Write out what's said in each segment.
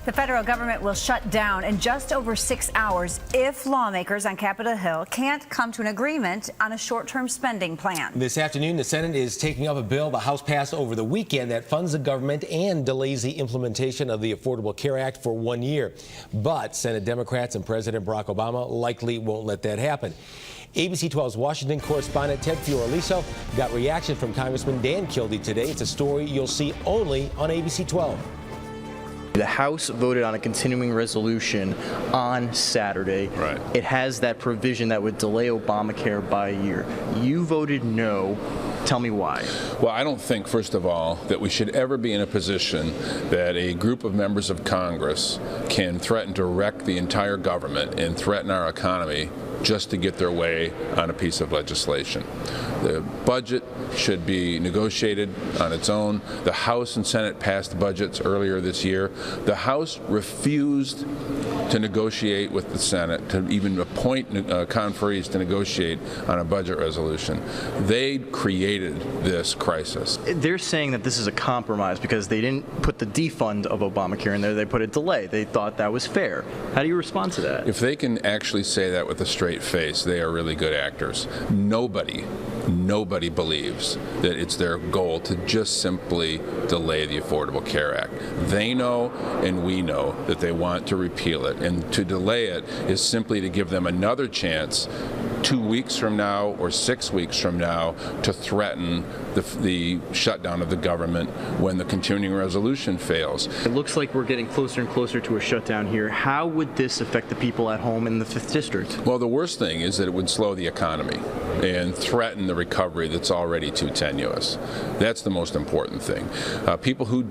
The federal government will shut down in just over 6 hours if lawmakers on Capitol Hill can't come to an agreement on a short-term spending plan. This afternoon, the Senate is taking up a bill the House passed over the weekend that funds the government and delays the implementation of the Affordable Care Act for 1 year. But Senate Democrats and President Barack Obama likely won't let that happen. ABC 12's Washington correspondent Ted Fioraliso got reaction from Congressman Dan Kildee today. It's a story you'll see only on ABC 12. The House voted on a continuing resolution on Saturday. Right. It has that provision that would delay Obamacare by a year. You voted no. Tell me why. Well, I don't think, first of all, that we should ever be in a position that a group of members of Congress can threaten to wreck the entire government and threaten our economy just to get their way on a piece of legislation. The budget should be negotiated on its own. The House and Senate passed budgets earlier this year. The House refused to negotiate with the Senate, to even appoint conferees to negotiate on a budget resolution. They created this crisis. They're saying that this is a compromise because they didn't put the defund of Obamacare in there, they put a delay. They thought that was fair. How do you respond to that? If they can actually say that with a straight face, they are really good actors. Nobody believes that it's their goal to just simply delay the Affordable Care Act. They know and we know that they want to repeal it, and to delay it is simply to give them another chance 2 weeks from now or 6 weeks from now to threaten the shutdown of the government when the continuing resolution fails. It looks like we're getting closer and closer to a shutdown here. How would this affect the people at home in the 5th District? Well, the worst thing is that it would slow the economy and threaten the recovery that's already too tenuous. That's the most important thing. People who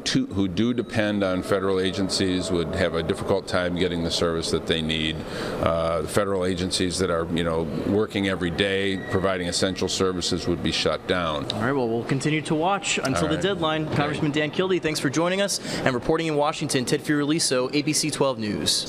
do depend on federal agencies would have a difficult time getting the service that they need. The federal agencies that are, working every day, providing essential services would be shut down. All right, well, we'll continue to watch until the deadline. Congressman Dan Kildee, thanks for joining us and reporting in Washington. Ted Fioraliso, ABC 12 News.